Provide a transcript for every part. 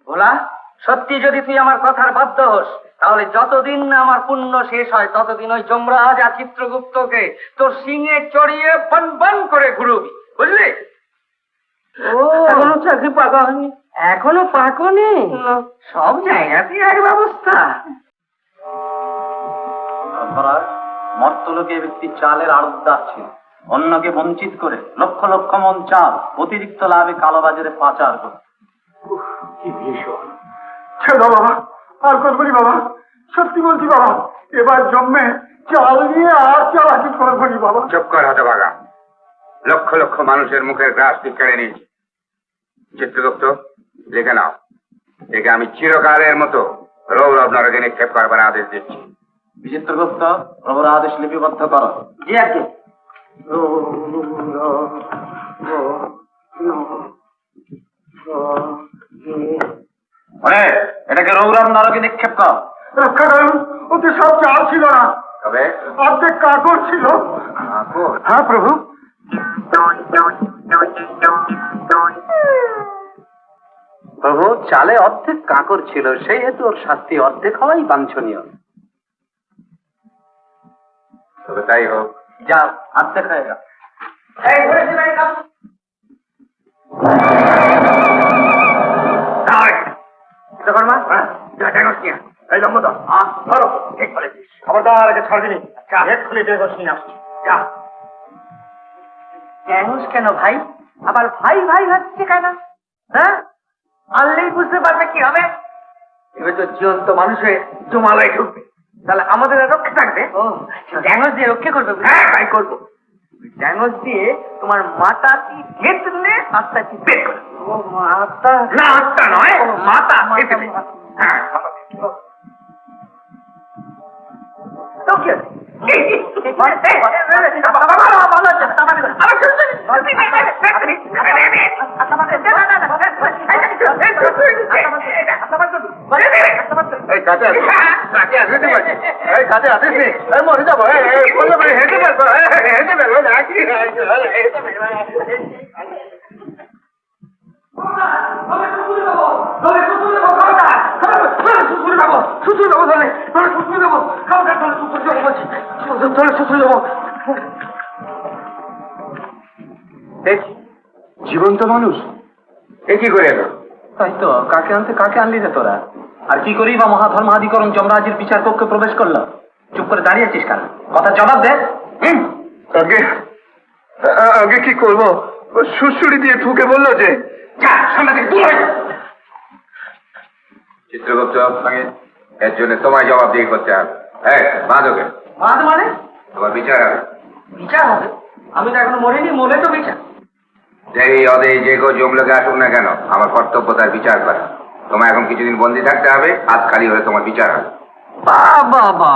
ভোলা, সত্যি যদি তুই আমার কথার বাধ্য হোস, তাহলে যতদিন না আমার পুণ্য শেষ হয় ততদিন ওই যমরাজ আর চিত্রগুপ্তকে তোর সিংহে চড়িয়ে বন বন করে ঘুরবি, বুঝলি? ও, এখনো চাকরি পাকা হয়নি? এখনো পাকনি? সব জায়গাতেই এক ব্যবস্থা। মর্তলোকে ব্যক্তি চালের আড়তদার ছিল, অন্যকে বঞ্চিত করে লক্ষ লক্ষ মন চাল অতিরিক্ত লাভে কালোবাজারে পাচার করে। কি ভীষণ! বাবা, আর করবনি বাবা, সত্যি বলছি বাবা, এবার জন্মে চাল নিয়ে আর চালাকি করবনি বাবা। চুপ কর হতভাগা, লক্ষ লক্ষ মানুষের মুখের গ্রাস তুই কেড়ে নিয়েছি। চিত্রগুপ্ত, লিখে নাও, একে আমি চিরকালের মতো রৌরব নরকে নিক্ষেপ করবার আদেশ দিচ্ছি। বিচিত্রগুপ্ত, প্রভুর আদেশ লিপিবদ্ধ করো। জি আজ্ঞে। এটাকে রৌরব নরকে নিক্ষেপ কর। রক্ষা করুন, ওতে সব চাল ছিল না, তবে অর্ধেক কাকড় ছিল। হ্যাঁ প্রভু। প্রভু, চালে অর্ধেক কাকর ছিল, সেই হেতু ওর শাস্তি অর্ধেক হওয়াই বাঞ্ছনীয়। তবে তাই হোক। যাও, অর্ধেক হয়ে যাও। এই লম্বদা, ধরো, ঠিক বলেছিস। খবরদার আগে ছাড় দিনি, এক্ষুনি ডেগস নিয়ে আসছি। যা। ঢ্যাঁড়স কেন ভাই? আবার ভাই ভাই হচ্ছে কেন? হ্যাঁ, আনলেই বুঝতে পারবে কি হবে। এবার তো জীবন্ত মানুষ হয়ে জমালয়ে ঢুকবে, তাহলে আমাদের আর রক্ষা থাকবে। ও, ঢ্যাঁড়স দিয়ে রক্ষা করবে? হ্যাঁ, তাই করবো। ঢ্যাঁড়স দিয়ে তোমার মাথাটি ঘেঁটলে আত্মাটি বের করে। ও, মাথা না, আত্মা নয়, মাথা ঘেঁটে। হ্যাঁ, তো কি আছে? মরে যাবো, হেঁটে ফেলবো, হেঁটে ফেলবো। জীবন্ত মানুষ এ কি করে এলো? তাই তো, কাকে আনতে কাকে আনলি রে তোরা? আর কি করি বা মহাধর্মাধিকরণ যমরাজের বিচার কক্ষে প্রবেশ করলো? চুপ করে দাঁড়িয়েছিস কেন? কথা জবাব দে। আগে আগে কি করবো? সুড়সুড়ি দিয়ে ঠুকে বললো যে সামনে থেকে দূর হয়ে। চিত্রগুপ্ত, এর জন্য তোমায় জবাবদিহি করতে হবে। হ্যাঁ, বাঁধোকে। বাদ মানে? তোমার বিচার হবে। বিচার হবে? আমি তো এখনো মরিনি, মরে তো বিচার। যেই অদে যে কেউ জমলোকে আসুক না কেন, আমার কর্তব্য তার বিচার করা। তোমায় এখন কিছুদিন বন্দী থাকতে হবে, হাত খালি হয়ে তোমার বিচার হবে। বাবা বাবা,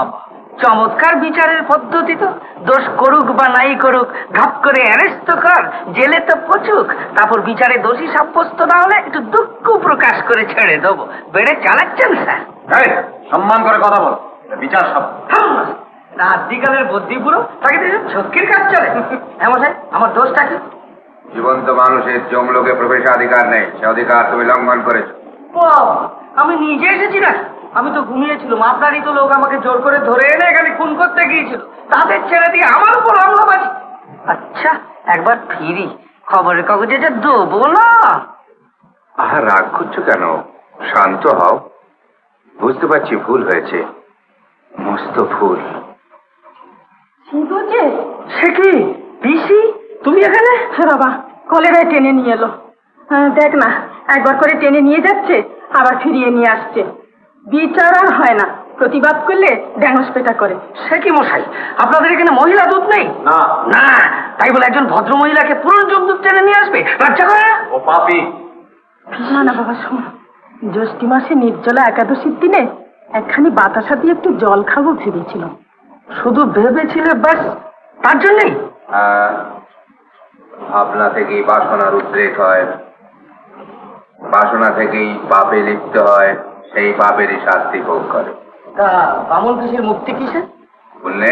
চমৎকার বিচারের পদ্ধতি তো। দোষ করুক বা নাই করুক, ঘাপ করে অ্যারেস্ট তো কর, জেলে তো পচুক, তারপর বিচারে দোষী সাব্যস্ত না হলে একটু দুঃখ প্রকাশ করে ছেড়ে দেবো। বেড়ে চালাচ্ছেন স্যার। সম্মান করে কথা বল, বিচার সব। রাত্রিকালের বুদ্ধি পুরো, তাকে তো ঝক্কির কাজ চলে। হ্যাঁ মশাই, আমার দোষটা কি? জীবন্ত মানুষের জমলোকে প্রবেশাধিকার নেই, সে অধিকার তুমি লঙ্ঘন করেছো। আমি নিজে এসেছি না, আমি তো ঘুমিয়েছিলাম। আপনারই তো লোক আমাকে জোর করে ধরে এনে এখানে খুন করতে গিয়েছিল, তাদের ছেড়ে দিয়ে আমার উপর হামলাবাজি। আচ্ছা, একবার ফিরি, খবরের কাগজে যে দেবো না। আহা, রাগ করছো কেন? শান্ত হও। বুঝতে পারছি ভুল হয়েছে, মস্ত ভুল। সে কি পিসি, তুমি এখানে? হ্যাঁ বাবা, কলেরায় টেনে নিয়ে এলো। দেখ না, একবার করে টেনে নিয়ে যাচ্ছে, আবার ফিরিয়ে নিয়ে আসছে। বিচার আর হয় না, প্রতিবাদ করলে ড্যাঙস পেটা করে। সে কি মশাই, আপনাদের এখানে মহিলা দুধ নেই? না না, তাই বলে একজন ভদ্র মহিলাকে পুরনো যমদূত টেনে নিয়ে আসবে? লজ্জা করে না? ও পাপী। না না বাবা, শোন, জ্যৈষ্ঠী মাসে নির্জলা একাদশীর দিনে একখানি বাতাসা দিয়ে একটু জল খাবো ভেবেছিল। শুধু ভেবেছিলে ব্যাস, তার জন্যই? ভাবনা থেকেই বাসনার উদ্রেক হয়, বাসনা থেকেই পাপে লিপ্ত হয়, সেই পাপেরই শাস্তি ভোগ করে। তা বামন পিসির মুক্তি কিসে? বুঝলে?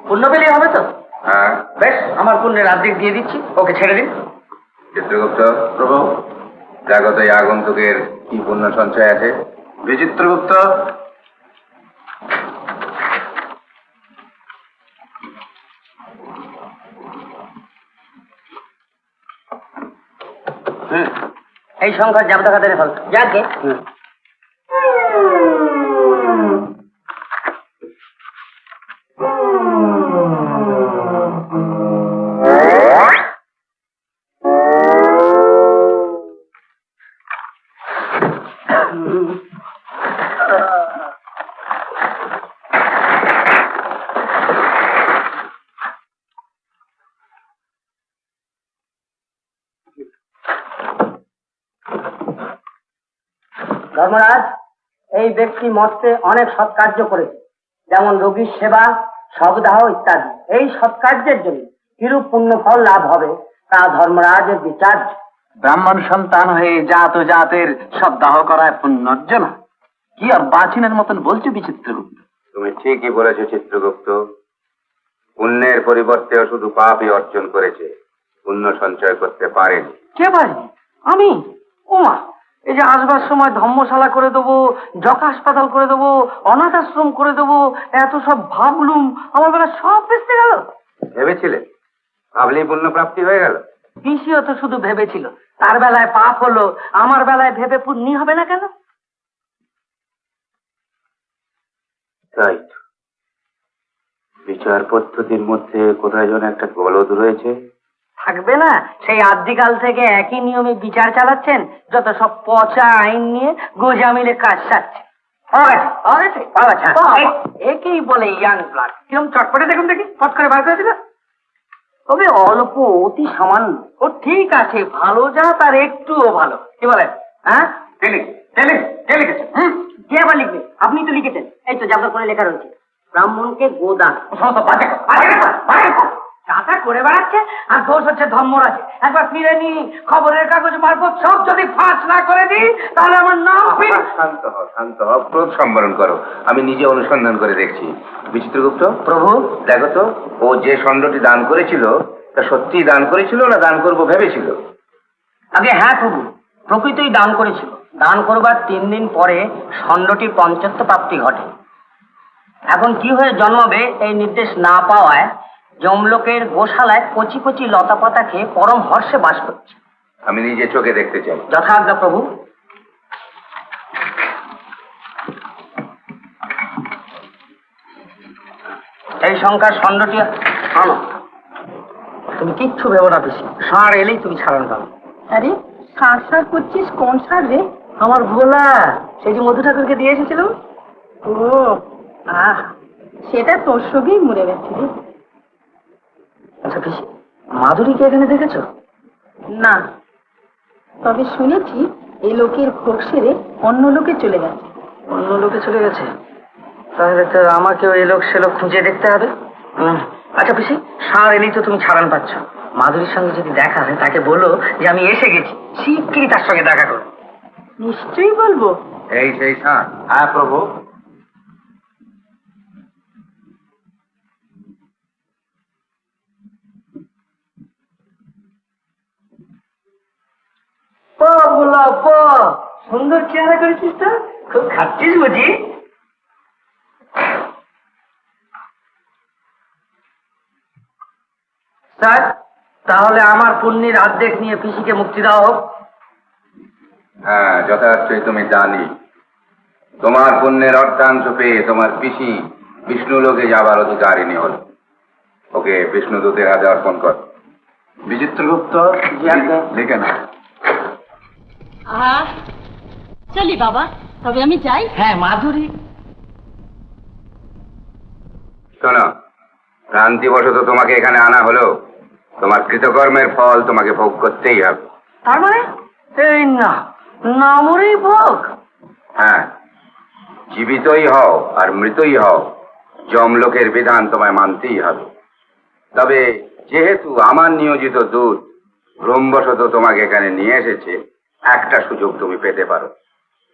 পুণ্য পেলেই হবে তো? হ্যাঁ। বেশ, আমার পুণ্যের অর্ধেক দিয়ে দিচ্ছি, ওকে ছেড়ে দিন। চিত্রগুপ্ত, প্রভু, জাগত এই আগন্তুকের কি পুণ্য সঞ্চয় আছে? বিচিত্রগুপ্ত, এই সংখ্যার জাবতা খাতারে ফল যাকে ধর্মরাজ, এই ব্যক্তি মর্তে অনেক সৎকার্য করেছে, যেমন রোগীর সেবা, শবদাহ ইত্যাদি। এই সৎকার্যের জন্য কিরূপ পুণ্যফল লাভ হবে তা ধর্মরাজের বিচার। ব্রাহ্মণ সন্তান হয়ে জাত ও জাতের সব দাহ করায় পুণ্যর্জন। কি আর বাচিনের মতন বলছো বিচিত্রগুপ্ত? তুমি ঠিকই বলেছো চিত্রগুপ্ত। পুণ্যের পরিবর্তেও শুধু পাপই অর্জন করেছে, পুণ্য সঞ্চয় করতে পারেনি। কে পারি? আমি? ওমা, এই যে আসবার সময় ধর্মশালা করে দেবো, যক হাসপাতাল করে দেবো, অনাথ আশ্রম করে দেবো, এত সব ভাবলুম, আমার বেলা সব বেঁচতে গেল। ভেবেছিলে ভাবলেই পুণ্য প্রাপ্তি হয়ে গেল? পিসিও তো শুধু ভেবেছিল, তার বেলায় পাপ হলো, আমার বেলায় ভেবে পুণ্যি হবে না কেন? তাই তো। বিচার পদ্ধতির মধ্যে কোথায় যেন একটা গলদ রয়েছে। থাকবে না? সেই আদিকাল থেকে একই নিয়মে বিচার চালাচ্ছেন, যত সব পচা আইন নিয়ে গোজামিলে কাজ সারছে। একেই বলে ইয়াং ব্লাড। কিরম চটপটে দেখুন দেখি, ফট করে বার করে দিল। তবে অল্প, অতি সামান্য। ও ঠিক আছে, ভালো যা তার একটুও ভালো। কি বলেন? হ্যাঁ, কে লিখেছে? কে আবার লিখবে? আপনি তো লিখেছেন। এই তো জাবলা করে লেখা রয়েছে, ব্রাহ্মণকে গোদান। চাটা করে বেড়াচ্ছে, আর দোষ হচ্ছে ধর্মরাজে। একবার ফিরে নি, খবরের কাগজ মারফত সব যদি ফাঁস না করে দিই, তাহলে আমার নাম শান্ত হও, শান্ত হও, ক্রোধ সম্বরণ করো। আমি নিজে অনুসন্ধান করে দেখছি। বিচিত্রগুপ্ত প্রভু, দেখো তো, ও যে ষণ্ঢটি দান করেছিল তা সত্যিই দান করেছিল না দান করবো ভেবেছিল? আগে হ্যাঁ প্রভু, প্রকৃতই দান করেছিল। দান করবার 3 দিন পরে ষণ্ঢটির পঞ্চত্ব প্রাপ্তি ঘটে। এখন কি হয়ে জন্মাবে এই নির্দেশ না পাওয়ায় যমলোকের গোশালায় কচি কচি লতা পাতা খেয়ে পরম হর্ষে বাস করছে। আমি নিজে চোখে দেখতে চাই। যথাজ্ঞা প্রভু। এই সংখ্যার ষণ্ঢটি আনো। তুমি কিচ্ছু ভেবো না পিসি, ষাঁড় এলেই তুমি ছাড়ান পাবে। আরে সার সার করছিস? কোন সার রে? আমার ভোলা, সেই যে মধু ঠাকুরকে দিয়ে এসেছিল। ও আহ, সেটা তোর সঙ্গেই মরে গেছে রে। আচ্ছা পিসি, মাধুরীকে এখানে দেখেছো? না, তবে শুনেছি এই লোকের ভোগ সেরে অন্য লোকে চলে গেছে। অন্য লোকে চলে গেছে? তাহলে তো আমাকেও এই লোক সে লোক খুঁজে দেখতে হবে। আচ্ছা পিসি, ষাঁড় এলেই তো তুমি ছাড়ান পাচ্ছ। মাধুরীর সঙ্গে যদি দেখা হয়, তাকে বলো যে আমি এসে গেছি, শিগগিরই তার সঙ্গে দেখা করো। নিশ্চয়ই বলবো। এই সেই ষাঁড়? হ্যাঁ প্রভু। ভোলা সুন্দর চেহারা করেছিস তো, খুব খাচ্ছিস বুঝি? স্যার, তাহলে আমার পুণ্যের অর্ধেক নিয়ে পিসিকে মুক্তি দেওয়া হোক। হ্যাঁ, যথার্থই তুমি জানি। তোমার পুণ্যের অর্ধাংশ পেয়ে তোমার পিসি বিষ্ণু লোকে যাবার অধিকারিণী হল। ওকে বিষ্ণুদূতের হাতে অর্পণ কর। বিচিত্রগুপ্ত, লিখে না। চলি বাবা, তবে আমি যাই। হ্যাঁ মাধুরী, শোনো, ভ্রান্তিবশত তোমাকে এখানে আনা হলো, তোমার কৃতকর্মের ফল তোমাকে ভোগ করতেই হবে। তার মানে এই না, না মরেই ভোগ? হ্যাঁ, জীবিতই হও আর মৃতই হও, যমলোকের বিধান তোমায় মানতেই হবে। তবে যেহেতু আমার নিয়োজিত দূত ভ্রমবশত তোমাকে এখানে নিয়ে এসেছে, একটা সুযোগ তুমি পেতে পারো।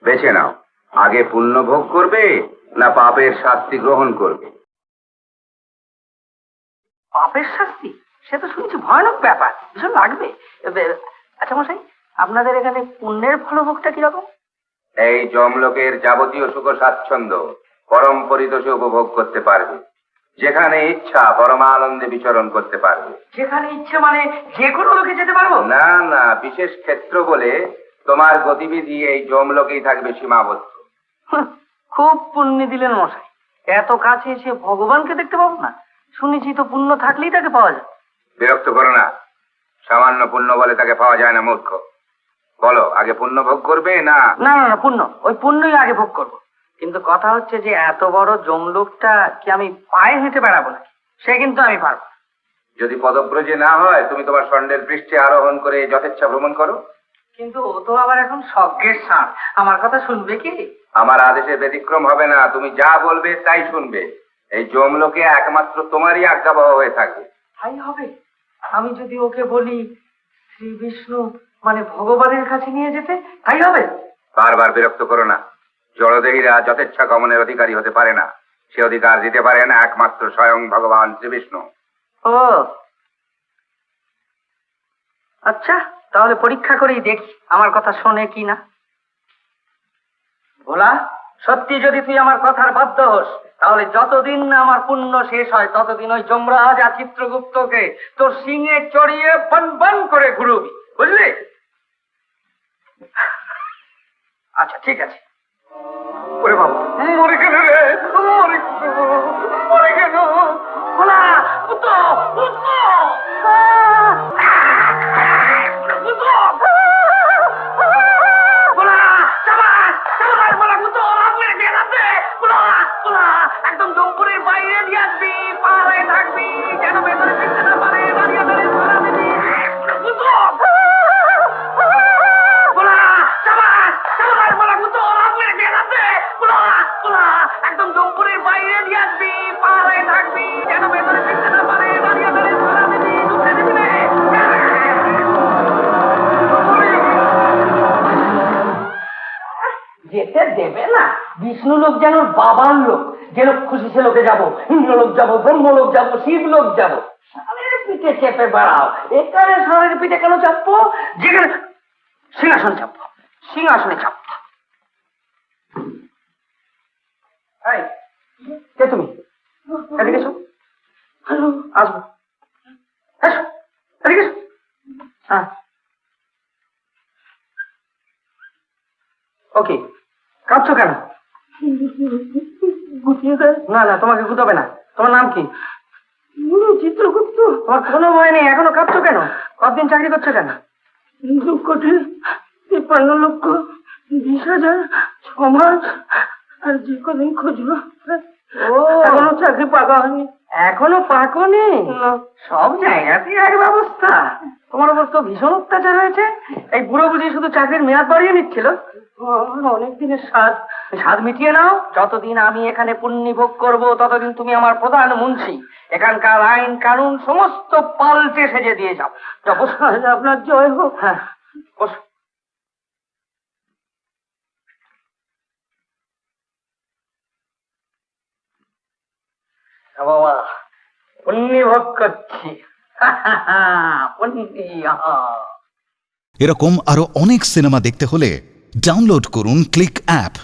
বেছে নাও, আগে পুণ্য ভোগ করবে না পাপের শাস্তি গ্রহণ করবে। পাপের শাস্তি? সে তো শুনছি ভয়ানক ব্যাপার, ভীষণ লাগবে। আচ্ছা মশাই, আপনাদের এখানে পুণ্যের ফলভোগটা কিরকম? এই যমলোকের যাবতীয় সুখ স্বাচ্ছন্দ্য পরম পরিতোষে উপভোগ করতে পারবে, যেখানে ইচ্ছা পরমানন্দে বিচরণ করতে পারবে। যেখানে ইচ্ছে মানে যে কোনো লোকে যেতে পারবো? না না, বিশেষ ক্ষেত্র বলে তোমার গতিবিধি এই যমলোকেই থাকবে সীমাবদ্ধ। হাহ, খুব পুণ্য দিলেন মশাই, এত কাছে এসে ভগবানকে দেখতে পাবো না? শুনেছি তো পুণ্য থাকলেই তাকে পাওয়া যায়। বিরক্ত করো না, সামান্য পুণ্য বলে তাকে পাওয়া যায় না মূর্খ। বলো, আগে পুণ্য ভোগ করবে না? না না না, পুণ্য, ওই পুণ্যই আগে ভোগ করবো। কিন্তু কথা হচ্ছে যে এত বড় জমলোকটা কি আমি পায়ে হেঁটে বেড়াবো নাকি? সে কিন্তু আমি পারবো না। যদি পদব্রজে না হয়, তুমি তোমার ষণ্ডের পৃষ্ঠে আরোহণ করে যথেচ্ছা ভ্রমণ করো। কিন্তু ও তো আবার এখন স্বর্গের ষাঁড়, আমার কথা শুনবে কি? আমার আদেশে ব্যতিক্রম হবে না, তুমি যা বলবে তাই শুনবে। এই যমলোকে একমাত্র তোমারই আজ্ঞাবহ হয়ে থাকবে। তাই হবে? আমি যদি ওকে বলি শ্রী বিষ্ণু মানে ভগবানের কাছে নিয়ে যেতে, তাই হবে? বারবার বিরক্ত করো না। জড়দেহীরা যথেচ্ছা গমনের অধিকারী হতে পারে না, সে অধিকার দিতে পারেন একমাত্র স্বয়ং ভগবান শ্রীবিষ্ণু। ও আচ্ছা, তাহলে পরীক্ষা করেই দেখি আমার কথা শোনে কি না। ভোলা, সত্যি যদি তুই আমার কথার বাধ্য হোস, তাহলে যতদিন না আমার পুণ্য শেষ হয় ততদিন ওই যমরাজ আর চিত্রগুপ্তকে তোর সিংহে চড়িয়ে বন বন করে ঘুরবি, বুঝলি? আচ্ছা ঠিক আছে। ওরে বাবা, মরে গেল রে, মরে গেল, মরে গেল। ভোলা, উঠো, উঠো। একদম জম্পুরের বাইরে দিয়ে আসবি, পাহাড়ে থাকবি, যেন ভেতরে ফিরতে না পারে। দাঁড়িয়ে দাঁড়িয়ে ধরা দিবি। একদম জম্পুরের বাইরে দিয়ে আসবি, পাহাড়ে থাকবি, যেন ভেতরে ফিরতে না পারে। দাঁড়িয়ে দাঁড়িয়ে ধরা দিবি, ঢুকতে দিবি না। যেতে দেবে না। বিষ্ণু লোক যেন বাবার লোক, যে লোক খুশি সে লোকে যাবো, ইন্দ্রলোক যাবো, ব্রহ্মলোক যাবো, শিবলোক যাবো। সারের পিঠে চেপে বেড়াও। এখানে সারের পিঠে কেন চাপবো? যেখানে সিংহাসনে চাপবো, সিংহাসনে চাপবো। এই, কে তুমি? এদিকে এসো। আসবো, এসো, এদিকে এসো। হ্যাঁ, ওকে। কাঁদছো কেন? না না, তোমাকে গুতাবে না। তোমার নাম কি? চিত্রগুপ্ত। তোমার কোনো ভয় নেই, এখনো কাঁদছো কেন? কতদিন চাকরি করছো কেন? 2 কোটি 53 লক্ষ 20,000 6 মাস আর যে কদিন খুঁজলো। ও, এখনো চাকরি পাকা হয়নি? এখনো পাকনি? সব জায়গাতেই এক ব্যবস্থা। তোমার উপর তো ভীষণ অত্যাচার হয়েছে। এই বুড়ো বুঝি শুধু চাকরির মেয়াদ বাড়িয়ে নিচ্ছিল। অনেক দিনের স্বাদ মিটিয়ে নাও। যতদিন আমি এখানে পুণ্যি ভোগ করবো ততদিন তুমি আমার প্রধান মুন্সি। এখানকার আইন কানুন সমস্ত পাল্টে সেজে দিয়ে যাও। আপনার জয় হোক। হ্যাঁ, বসো। বাবা, পুণ্যি ভোগ করছি। পুণ্যি। এরকম আরো অনেক সিনেমা দেখতে হলে ডাউনলোড করুন ক্লিক অ্যাপ।